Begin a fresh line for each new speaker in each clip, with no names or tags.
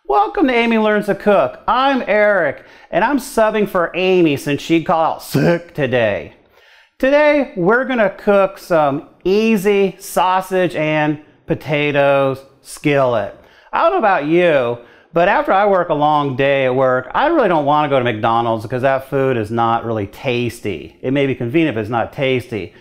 Welcome to Amy Learns to Cook. I'm Eric, and I'm subbing for Amy since she called out sick today. Today, we're gonna cook some easy sausage and potatoes skillet. I don't know about you, but after I work a long day at work, I really don't want to go to McDonald's because that food is not really tasty. It may be convenient, but it's not tasty.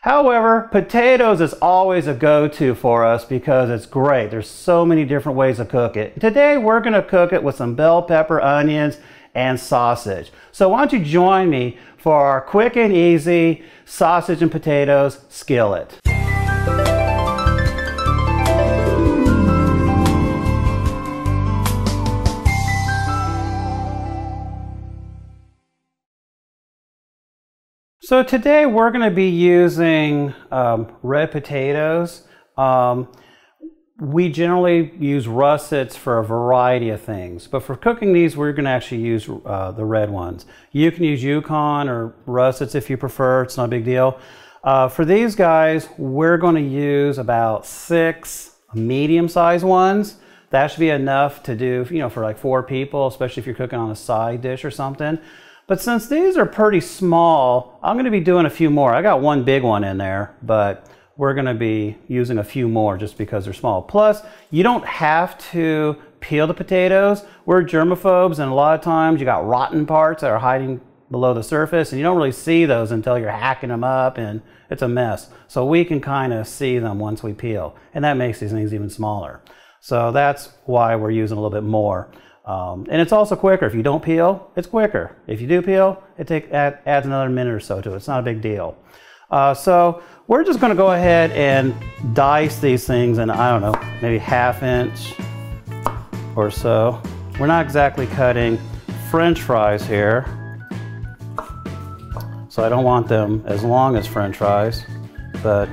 However, potatoes is always a go-to for us because it's great. There's so many different ways to cook it. Today, we're going to cook it with some bell pepper, onions, and sausage. So why don't you join me for our quick and easy sausage and potatoes skillet. So today we're going to be using red potatoes. We generally use russets for a variety of things, but for cooking these we're going to actually use the red ones. You can use Yukon or russets if you prefer, it's not a big deal. For these guys we're going to use about 6 medium-sized ones. That should be enough to do, for like 4 people, especially if you're cooking on a side dish or something. But since these are pretty small, I'm going to be doing a few more. I got one big one in there, but we're going to be using a few more just because they're small. Plus, you don't have to peel the potatoes. We're germaphobes, and a lot of times you got rotten parts that are hiding below the surface, and you don't really see those until you're hacking them up, and it's a mess. So we can kind of see them once we peel, and that makes these things even smaller. So that's why we're using a little bit more. And it's also quicker. If you don't peel, it's quicker. If you do peel, it adds another minute or so to it. It's not a big deal. So we're just going to go ahead and dice these things in, I don't know, maybe 1/2 inch or so. We're not exactly cutting French fries here, so I don't want them as long as French fries, but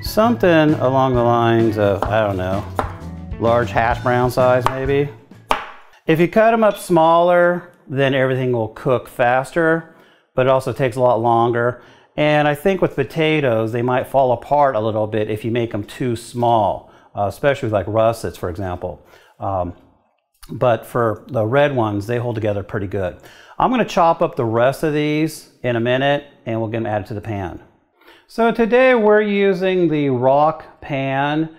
something along the lines of, I don't know, large hash brown size maybe. If you cut them up smaller, then everything will cook faster, but it also takes a lot longer. And I think with potatoes, they might fall apart a little bit if you make them too small, especially with like russets, for example. But for the red ones, they hold together pretty good. I'm going to chop up the rest of these in a minute, and we'll get them added to the pan. So today we're using the rock pan.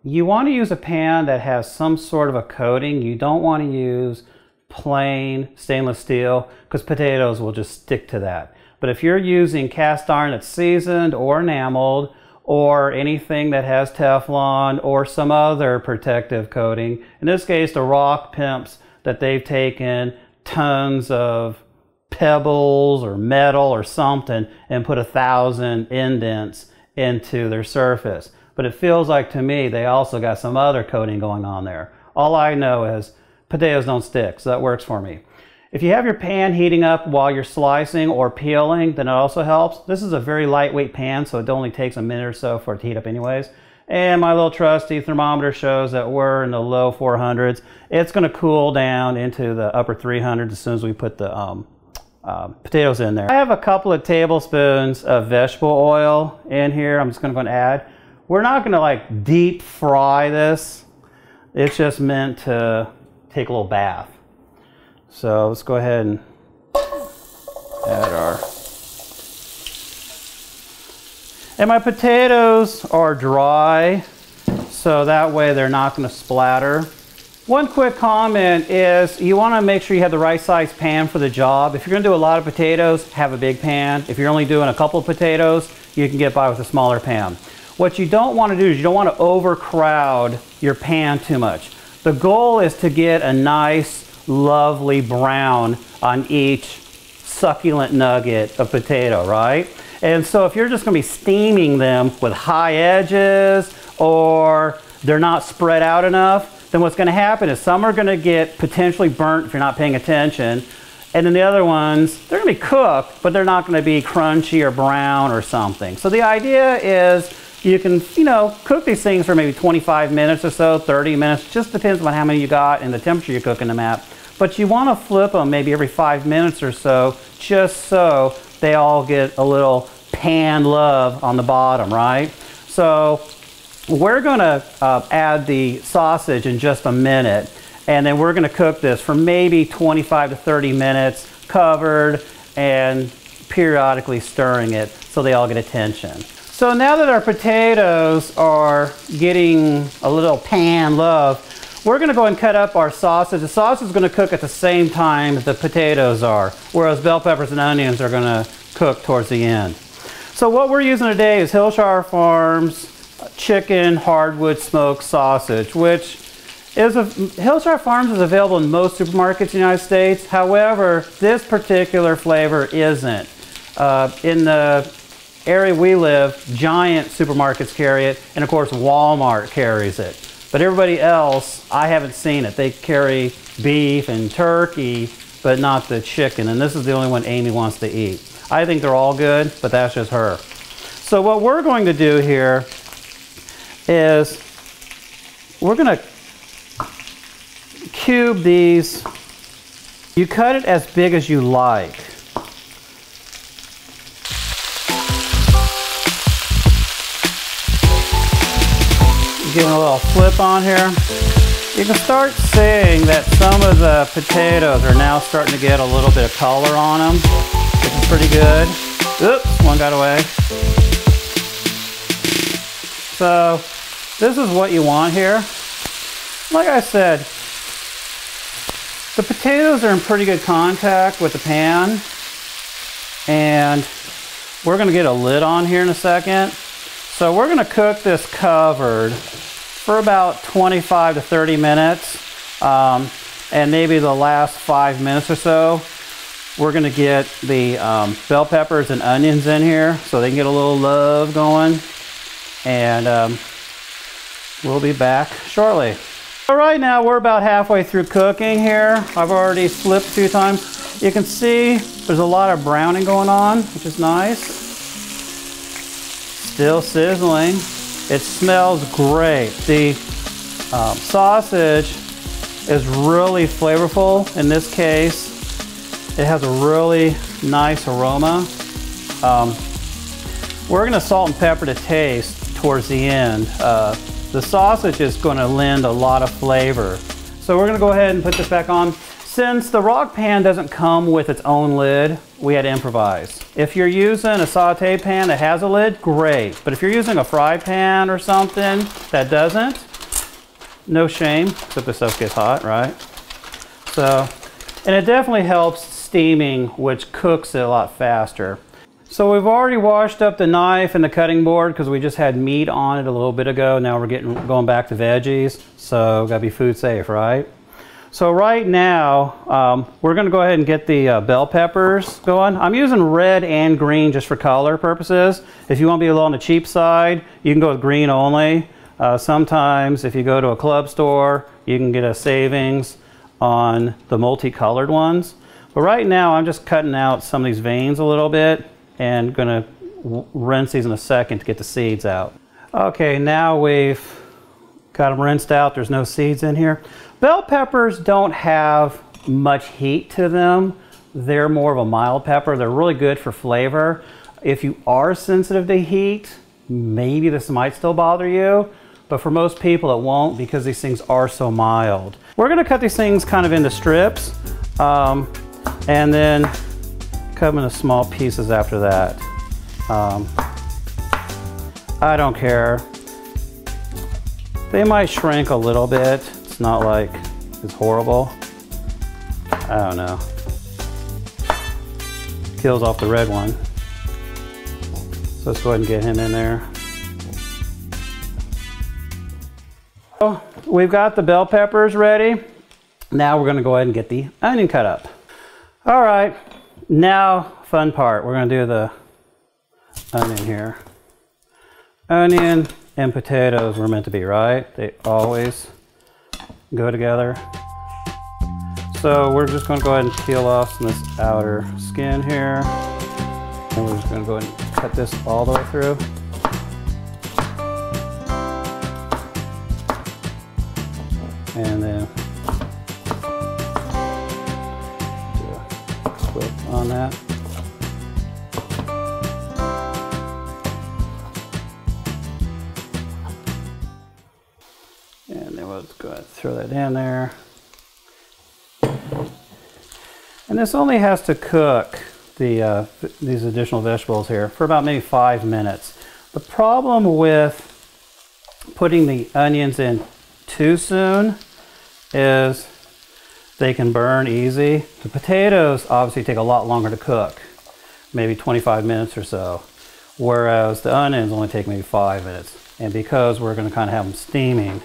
You want to use a pan that has some sort of a coating. You don't want to use plain stainless steel because potatoes will just stick to that. But if you're using cast iron that's seasoned or enameled, or anything that has Teflon or some other protective coating, in this case the Rock pimps that they've taken tons of pebbles or metal or something and put 1,000 indents into their surface. But it feels like to me they also got some other coating going on there. All I know is potatoes don't stick, so that works for me. If you have your pan heating up while you're slicing or peeling, then it also helps. This is a very lightweight pan, so it only takes a minute or so for it to heat up anyways. And my little trusty thermometer shows that we're in the low 400s. It's going to cool down into the upper 300s as soon as we put the potatoes in there. I have a couple of tablespoons of vegetable oil in here. I'm just going to add. We're not going to like deep fry this. It's just meant to take a little bath. So let's go ahead and add our... And my potatoes are dry, so that way they're not going to splatter. One quick comment is you want to make sure you have the right size pan for the job. If you're going to do a lot of potatoes, have a big pan. If you're only doing a couple of potatoes, you can get by with a smaller pan. What you don't want to do is you don't want to overcrowd your pan too much. The goal is to get a nice, lovely brown on each succulent nugget of potato, right? And so if you're just going to be steaming them with high edges or they're not spread out enough, then what's going to happen is some are going to get potentially burnt if you're not paying attention. And then the other ones, they're going to be cooked, but they're not going to be crunchy or brown or something. So the idea is you can, cook these things for maybe 25 minutes or so, 30 minutes. Just depends on how many you got and the temperature you're cooking them at. But you want to flip them maybe every 5 minutes or so, just so they all get a little pan love on the bottom, right? So We're going to add the sausage in just a minute, and then we're going to cook this for maybe 25 to 30 minutes, covered and periodically stirring it so they all get attention. So now that our potatoes are getting a little pan love, we're going to go and cut up our sausage. The sausage is going to cook at the same time the potatoes are, whereas bell peppers and onions are going to cook towards the end. So what we're using today is Hillshire Farms chicken hardwood smoked sausage, which is Hillshire Farms is available in most supermarkets in the United States. However, this particular flavor isn't. In the area we live, giant supermarkets carry it, and of course Walmart carries it. But everybody else, I haven't seen it. They carry beef and turkey, but not the chicken, and this is the only one Amy wants to eat. I think they're all good, but that's just her. So what we're going to do here is we're going to cube these. You cut it as big as you like. Give it a little flip on here. You can start seeing that some of the potatoes are now starting to get a little bit of color on them, which is pretty good. Oops, one got away. So this is what you want here. Like I said, the potatoes are in pretty good contact with the pan, and we're going to get a lid on here in a second. So we're going to cook this covered for about 25 to 30 minutes, and maybe the last 5 minutes or so, we're going to get the bell peppers and onions in here so they can get a little love going, and we'll be back shortly. So right now we're about halfway through cooking here. I've already flipped a few times. You can see there's a lot of browning going on, which is nice. Still sizzling. It smells great. The sausage is really flavorful. In this case, it has a really nice aroma. We're going to salt and pepper to taste towards the end. The sausage is going to lend a lot of flavor. So we're going to go ahead and put this back on. Since the rock pan doesn't come with its own lid, we had to improvise. If you're using a saute pan that has a lid, great. But if you're using a fry pan or something that doesn't, no shame, except the stuff gets hot, right? So, and it definitely helps steaming, which cooks it a lot faster. So we've already washed up the knife and the cutting board because we just had meat on it a little bit ago. Now we're going back to veggies, so gotta be food safe, right? So right now, we're going to go ahead and get the bell peppers going. I'm using red and green just for color purposes. If you want to be a little on the cheap side, you can go with green only. Sometimes if you go to a club store, you can get a savings on the multicolored ones. But right now, I'm just cutting out some of these veins a little bit and going to rinse these in a second to get the seeds out. Okay, now we've got them rinsed out. There's no seeds in here. Bell peppers don't have much heat to them. They're more of a mild pepper. They're really good for flavor. If you are sensitive to heat, maybe this might still bother you, but for most people it won't because these things are so mild. We're going to cut these things kind of into strips and then cut them into small pieces after that. I don't care. They might shrink a little bit. It's not like it's horrible. I don't know. Kills off the red one. So let's go ahead and get him in there. So we've got the bell peppers ready. Now we're going to go ahead and get the onion cut up. All right, now fun part. We're going to do the onion here. Onion and potatoes were meant to be, right? They always go together. So we're just going to go ahead and peel off some of this outer skin here. And we're just going to go ahead and cut this all the way through. And then do a clip on that. And then we'll go ahead and throw that in there. And this only has to cook these additional vegetables here for about maybe 5 minutes. The problem with putting the onions in too soon is they can burn easy. The potatoes obviously take a lot longer to cook, maybe 25 minutes or so, whereas the onions only take maybe 5 minutes. And because we're going to kind of have them steaming,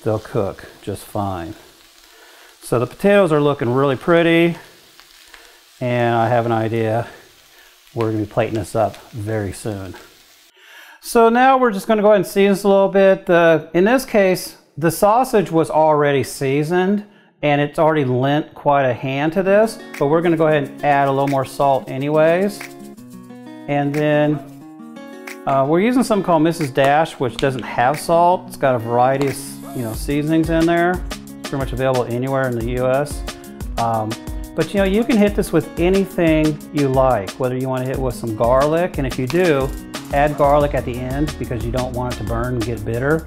they'll cook just fine. So the potatoes are looking really pretty, and I have an idea we're going to be plating this up very soon. So now we're just going to go ahead and season this a little bit. In this case, the sausage was already seasoned, and it's already lent quite a hand to this, but we're going to go ahead and add a little more salt anyways. And then we're using something called Mrs. Dash, which doesn't have salt. It's got a variety of seasonings in there, pretty much available anywhere in the US. But you can hit this with anything you like, whether you want to hit with some garlic, and if you do, add garlic at the end because you don't want it to burn and get bitter.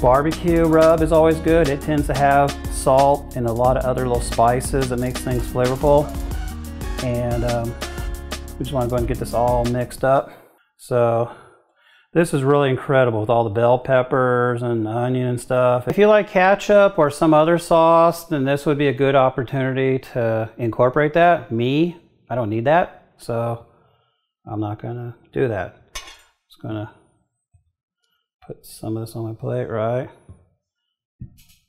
Barbecue rub is always good. It tends to have salt and a lot of other little spices that makes things flavorful. And we just want to go ahead and get this all mixed up. So this is really incredible with all the bell peppers and onion and stuff. If you like ketchup or some other sauce, then this would be a good opportunity to incorporate that. Me, I don't need that, so I'm not gonna do that. Just gonna put some of this on my plate, right?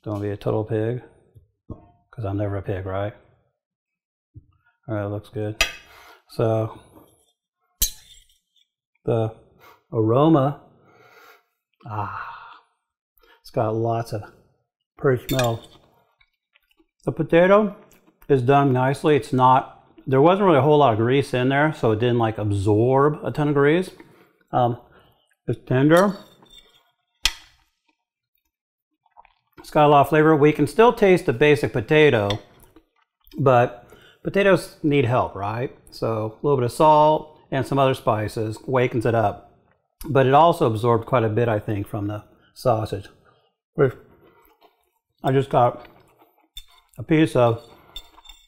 Don't be a total pig, because I'm never a pig, right? All right, looks good. So the aroma, it's got lots of pretty smell. The potato is done nicely. It's not, there wasn't really a whole lot of grease in there, so it didn't like absorb a ton of grease. It's tender. It's got a lot of flavor. We can still taste the basic potato, but potatoes need help, right? So a little bit of salt and some other spices wakens it up. But it also absorbed quite a bit, I think, from the sausage. I just got a piece of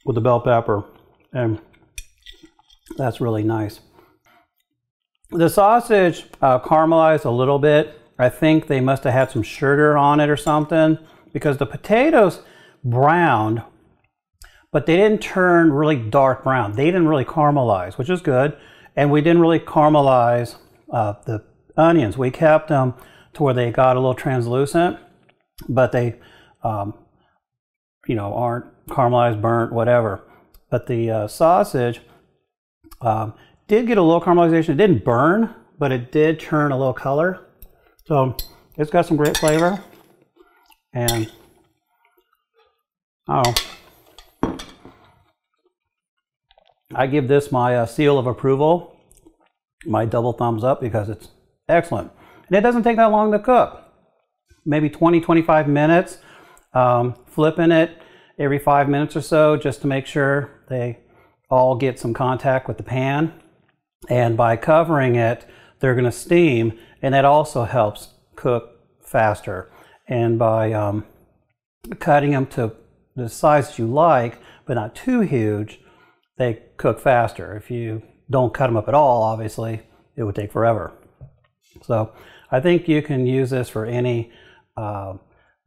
with the bell pepper, and that's really nice. The sausage caramelized a little bit. I think they must have had some sugar on it or something, because the potatoes browned, but they didn't turn really dark brown. They didn't really caramelize, which is good. And we didn't really caramelize the onions. We kept them to where they got a little translucent, but they, aren't caramelized, burnt, whatever. But the sausage did get a little caramelization. It didn't burn, but it did turn a little color. So it's got some great flavor. And I give this my seal of approval, my double thumbs up, because it's excellent. And it doesn't take that long to cook. Maybe 20-25 minutes, flipping it every 5 minutes or so just to make sure they all get some contact with the pan. And by covering it, they're going to steam, and that also helps cook faster. And by cutting them to the size that you like, but not too huge, they cook faster. If you don't cut them up at all, obviously, it would take forever. So I think you can use this for any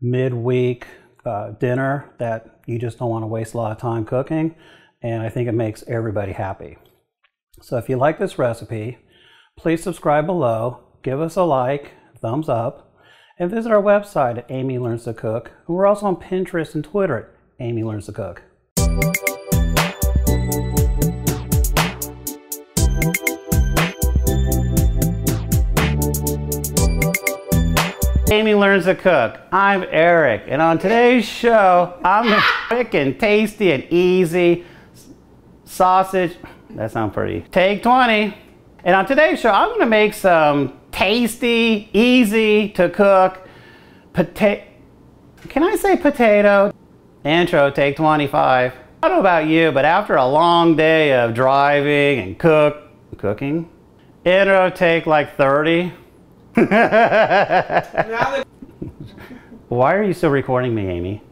midweek dinner that you just don't want to waste a lot of time cooking, and I think it makes everybody happy. So if you like this recipe, please subscribe below, give us a like, thumbs up, and visit our website at Amy Learns to Cook. And we're also on Pinterest and Twitter at Amy Learns to Cook. Amy Learns to Cook. I'm Eric, and on today's show, I'm gonna quick and tasty and easy sausage. That sounds pretty. Take 20. And on today's show, I'm gonna make some tasty, easy to cook potato. Can I say potato? Intro, take 25. I don't know about you, but after a long day of driving and cooking, intro take like 30. Why are you still recording me, Amy?